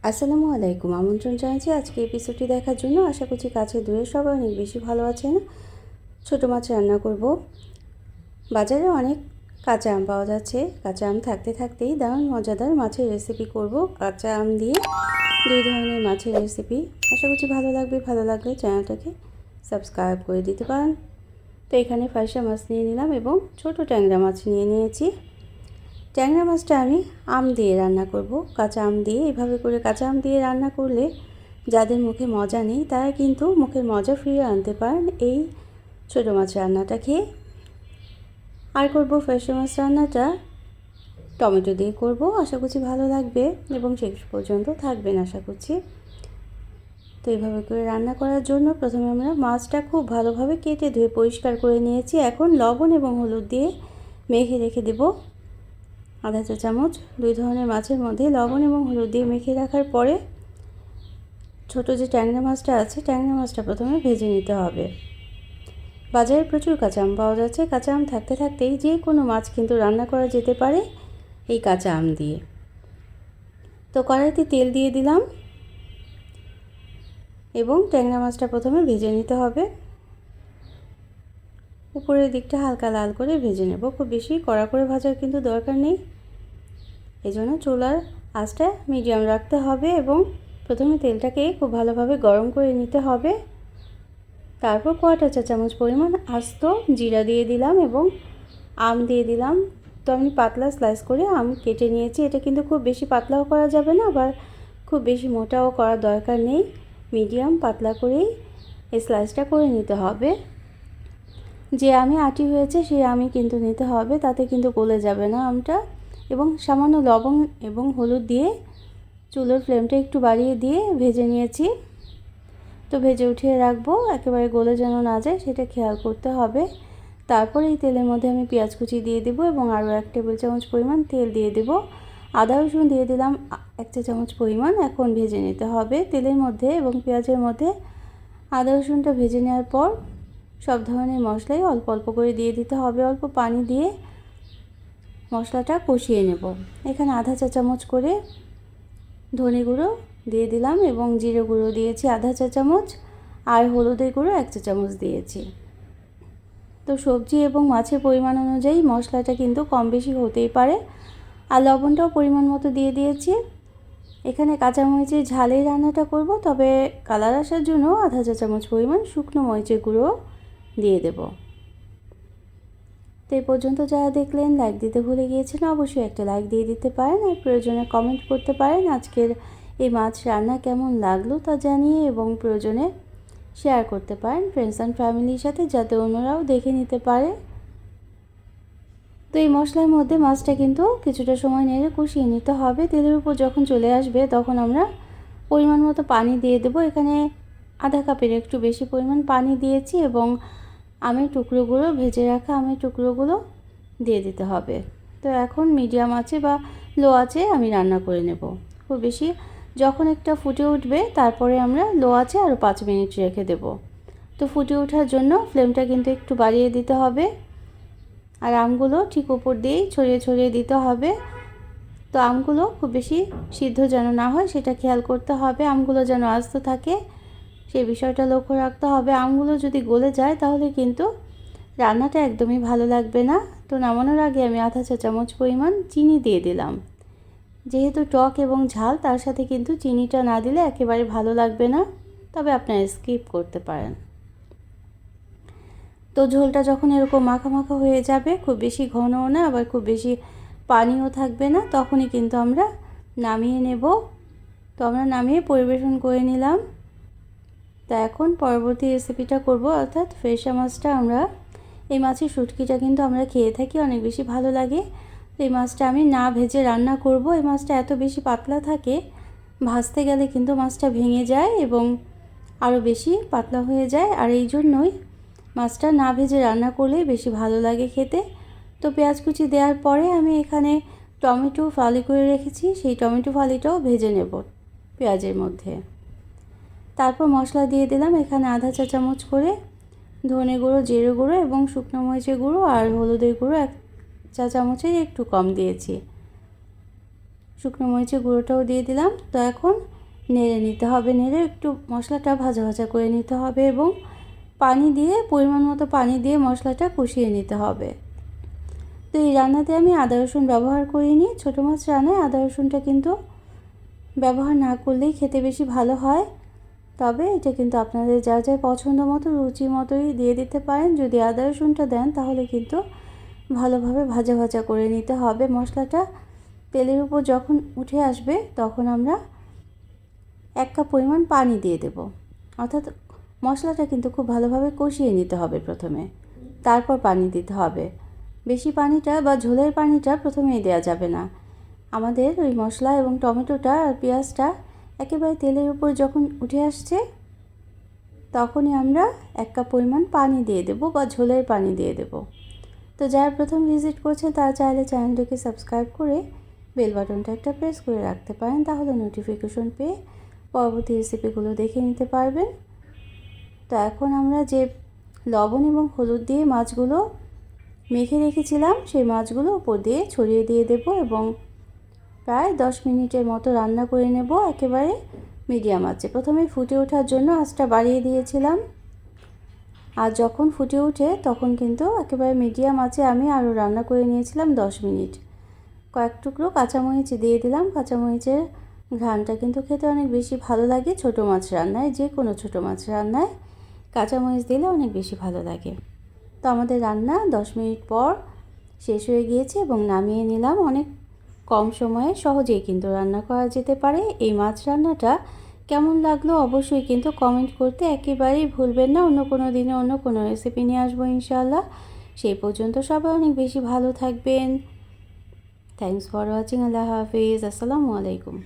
আসসালামু আলাইকুম। আমন্ত্রণ জানাচ্ছি আজকে এপিসোডটি দেখার জন্য। আশা করছি কাছে দূরে সবাই অনেক বেশি ভালো আছেন। ছোটো মাছ রান্না করব। বাজারে অনেক কাঁচা আম পাওয়া যাচ্ছে। কাঁচা আম থাকতে থাকতেই দারুণ মজাদার মাছের রেসিপি করব। কাঁচা আম দিয়ে দুই ধরনের মাছের রেসিপি। আশা করছি ভালো লাগবে। ভালো লাগলে চ্যানেলটাকে সাবস্ক্রাইব করে দিতে পারেন। তো এখানে ফাইসা মাছ নিয়ে নিলাম এবং ছোট ট্যাংরা মাছ নিয়ে নিয়েছি। ট্যাংরা মাছটা আমি আম দিয়ে রান্না করব, কাঁচা আম দিয়ে। এভাবে করে কাঁচা আম দিয়ে রান্না করলে যাদের মুখে মজা নেই তারা কিন্তু মুখের মজা ফিরিয়ে আনতে পারেন এই ছোটো মাছ রান্নাটা খেয়ে। আর করব ফ্রেশো মাছ রান্নাটা টমেটো দিয়ে করব। আশা করছি ভালো লাগবে এবং শেষ পর্যন্ত থাকবেন আশা করছি। তো এইভাবে করে রান্না করার জন্য প্রথমে আমরা মাছটা খুব ভালোভাবে কেটে ধুয়ে পরিষ্কার করে নিয়েছি। এখন লবণ এবং হলুদ দিয়ে মেখে রেখে দেবো আধা চা চামচ। দুই ধরনের মাছের মধ্যে লবণ এবং হলুদ দিয়ে মেখে রাখার পরে ছোট যে ট্যাংরা মাছটা আছে, ট্যাংরা মাছটা প্রথমে ভেজে নিতে হবে। বাজারে প্রচুর কাঁচা আম পাওয়া যাচ্ছে। কাঁচা আম থাকতে থাকতেই যে কোনো মাছ কিন্তু রান্না করা যেতে পারে এই কাঁচা আম দিয়ে। তো কড়াইতে তেল দিয়ে দিলাম এবং ট্যাংরা মাছটা প্রথমে ভেজে নিতে হবে। উপরের দিকটা হালকা লাল করে ভেজে নেব। খুব বেশি কড়া করে ভাজার কিন্তু দরকার নেই। এই জন্য চুলার আঁচটা মিডিয়াম রাখতে হবে এবং প্রথমে তেলটাকে খুব ভালোভাবে গরম করে নিতে হবে। তারপর কোয়াটার চা চামচ পরিমাণ আস্ত জিরা দিয়ে দিলাম এবং আম দিয়ে দিলাম। তো আমি পাতলা স্লাইস করে আম কেটে নিয়েছি। এটা কিন্তু খুব বেশি পাতলাও করা যাবে না, আবার খুব বেশি মোটাও করার দরকার নেই। মিডিয়াম পাতলা করেই এই স্লাইসটা করে নিতে হবে। যে আমি আটি হয়েছে সেই আমি কিন্তু নিতে হবে, তাতে কিন্তু গলে যাবে না আমটা। এবং সামান্য লবণ এবং হলুদ দিয়ে চুলোর ফ্লেমটা একটু বাড়িয়ে দিয়ে ভেজে নিয়েছি। তো ভেজে উঠিয়ে রাখবো, একেবারে গলে যেন না যায় সেটা খেয়াল করতে হবে। তারপর এই তেলের মধ্যে আমি পেঁয়াজ কুচি দিয়ে দেবো এবং আরও 1 টেবিল চামচ পরিমাণ তেল দিয়ে দেবো। আদা রসুন দিয়ে দিলাম 1 চা চামচ পরিমাণ। এখন ভেজে নিতে হবে তেলের মধ্যে এবং পেঁয়াজের মধ্যে। আদা রসুনটা ভেজে নেওয়ার পর সব ধরনের মশলাই অল্প অল্প করে দিয়ে দিতে হবে। অল্প পানি দিয়ে মশলাটা কষিয়ে নেব। এখানে আধা চা চামচ করে ধনে গুঁড়ো দিয়ে দিলাম এবং জিরে গুঁড়ো দিয়েছি আধা চা চামচ, আর হলুদের গুঁড়ো 1 চা চামচ দিয়েছি। তো সবজি এবং মাছের পরিমাণ অনুযায়ী মশলাটা কিন্তু কম বেশি হতেই পারে। আর লবণটাও পরিমাণ মতো দিয়ে দিয়েছি। এখানে কাঁচামরিচের ঝালের রান্নাটা করব, তবে কালার আসার জন্য আধা চা চামচ পরিমাণ শুকনো মরিচের গুঁড়ো দিয়ে দেব। তো এই পর্যন্ত যারা দেখলেন, লাইক দিতে ভুলে গিয়েছেন অবশ্যই একটা লাইক দিয়ে দিতে পারেন। আর প্রয়োজনে কমেন্ট করতে পারেন আজকের এই মাছ রান্না কেমন লাগলো তা জানিয়ে, এবং প্রয়োজনে শেয়ার করতে পারেন ফ্রেন্ডস অ্যান্ড ফ্যামিলির সাথে, যাতে অন্যরাও দেখে নিতে পারে। তো এই মশলার মধ্যে মাছটা কিন্তু কিছুটা সময় নেড়ে কষিয়ে নিতে হবে। তেলের উপর যখন চলে আসবে তখন আমরা পরিমাণ মতো পানি দিয়ে দেবো। এখানে আধা কাপের একটু বেশি পরিমাণ পানি দিয়েছি এবং আমের টুকরোগুলো, ভেজে রাখা আমের টুকরোগুলো দিয়ে দিতে হবে। তো এখন মিডিয়াম আঁচে বা লো আঁচে আমি রান্না করে নেব। খুব বেশি যখন একটা ফুটে উঠবে তারপরে আমরা লো আঁচে আরও 5 মিনিট রেখে দেব। তো ফুটে ওঠার জন্য ফ্লেমটা কিন্তু একটু বাড়িয়ে দিতে হবে। আর আমগুলো ঠিক উপর দিয়েই ছড়িয়ে ছড়িয়ে দিতে হবে। তো আমগুলো খুব বেশি সিদ্ধ যেন না হয় সেটা খেয়াল করতে হবে। আমগুলো যেন আস্ত থাকে সেই বিষয়টা লক্ষ্য রাখতে হবে। আমগুলো যদি গলে যায় তাহলে কিন্তু রান্নাটা একদমই ভালো লাগবে না। তো নামানোর আগে আমি আধা চা চামচ পরিমাণ চিনি দিয়ে দিলাম। যেহেতু টক এবং ঝাল, তার সাথে কিন্তু চিনিটা না দিলে একেবারে ভালো লাগবে না, তবে আপনারা স্কিপ করতে পারেন। তো ঝোলটা যখন এরকম মাখা মাখা হয়ে যাবে, খুব বেশি ঘনও না আবার খুব বেশি পানিও থাকবে না, তখনই কিন্তু আমরা নামিয়ে নেব। তো আমরা নামিয়ে পরিবেশন করে নিলাম। তা এখন পরবর্তী রেসিপিটা করব, অর্থাৎ ফ্রেশা মাছটা। এই মাছের শুটকিটা কিন্তু আমরা খেয়ে থাকি, অনেক বেশি ভালো লাগে। তো এই মাছটা আমি না ভেজে রান্না করব। এই মাছটা এত বেশি পাতলা থাকে, ভাজতে গেলে কিন্তু মাছটা ভেঙে যায় এবং আরও বেশি পাতলা হয়ে যায়। আর এই জন্যই মাছটা না ভেজে রান্না করলেই বেশি ভালো লাগে খেতে। তো পেঁয়াজ কুচি দেওয়ার পরে আমি এখানে টমেটো ফালি করে রেখেছি, সেই টমেটো ফালিটাও ভেজে নেব পেঁয়াজের মধ্যে। তারপর মশলা দিয়ে দিলাম। এখানে আধা চা চামচ করে ধনে গুঁড়ো, জিরে গুঁড়ো এবং শুকনো মরিচের গুঁড়ো, আর হলুদের গুঁড়ো 1 চা চামচের একটু কম দিয়েছি। শুকনো মরিচের গুঁড়োটাও দিয়ে দিলাম। তো এখন নেড়ে নিতে হবে। নেড়ে একটু মশলাটা ভাজা ভাজা করে নিতে হবে এবং পানি দিয়ে পরিমাণ মতো পানি দিয়ে মশলাটা কষিয়ে নিতে হবে। তো এই রান্নাতে আমি আদা রসুন ব্যবহার করিনি। ছোটো মাছ রান্নায় আদা রসুনটা কিন্তু ব্যবহার না করলেই খেতে বেশি ভালো হয়। তবে এটা কিন্তু আপনাদের যা যা পছন্দ মতো রুচি মতোই দিয়ে দিতে পারেন। যদি আদা রসুনটা দেন তাহলে কিন্তু ভালোভাবে ভাজা ভাজা করে নিতে হবে। মশলাটা তেলের উপর যখন উঠে আসবে তখন আমরা 1 কাপ পরিমাণ পানি দিয়ে দেব। অর্থাৎ মশলাটা কিন্তু খুব ভালোভাবে কষিয়ে নিতে হবে প্রথমে, তারপর পানি দিতে হবে। বেশি পানিটা বা ঝোলের পানিটা প্রথমেই দেওয়া যাবে না। আমাদের ওই মশলা এবং টমেটোটা আর পেঁয়াজটা একেবারে তেলের উপর যখন উঠে আসছে তখনই আমরা 1 কাপ পরিমাণ পানি দিয়ে দেব বা ঝোলের পানি দিয়ে দেব। তো যারা প্রথম ভিজিট করছে তারা চাইলে চ্যানেলটিকে সাবস্ক্রাইব করে বেল বাটনটা একটা প্রেস করে রাখতে পারেন, তাহলে নোটিফিকেশন পেয়ে পরবর্তী রেসিপিগুলো দেখে নিতে পারবেন। তো এখন আমরা যে লবণ এবং হলুদ দিয়ে মাছগুলো মেখে রেখেছিলাম সেই মাছগুলো উপর দিয়ে ছড়িয়ে দিয়ে দেব এবং প্রায় 10 মিনিটের মতো রান্না করে নেব একেবারে মিডিয়াম আঁচে। প্রথমে ফুটে ওঠার জন্য আঁচটা বাড়িয়ে দিয়েছিলাম, আর যখন ফুটে ওঠে তখন কিন্তু একেবারে মিডিয়াম আঁচে আমি আরও রান্না করে নিয়েছিলাম 10 মিনিট। কয়েক টুকরো কাঁচামরিচ দিয়ে দিলাম। কাঁচামরিচের ঘ্রাণটা কিন্তু খেতে অনেক বেশি ভালো লাগে। ছোটো মাছ রান্নায়, যে কোনো ছোটো মাছ রান্নায় কাঁচামরিচ দিলে অনেক বেশি ভালো লাগে। তো আমাদের রান্না 10 মিনিট পর শেষ হয়ে গিয়েছে এবং নামিয়ে নিলাম। অনেক কম সময়ে সহজেই কিন্তু রান্না করা যেতে পারে। এই মাছ রান্নাটা কেমন লাগলো অবশ্যই কিন্তু কমেন্ট করতে একেবারেই ভুলবেন না। অন্য কোনো দিনে অন্য কোনো রেসিপি নিয়ে আসবো ইনশাআল্লাহ। সেই পর্যন্ত সবাই অনেক বেশি ভালো থাকবেন। Thanks for watching. আল্লাহ হাফিজ। আসসালামু আলাইকুম।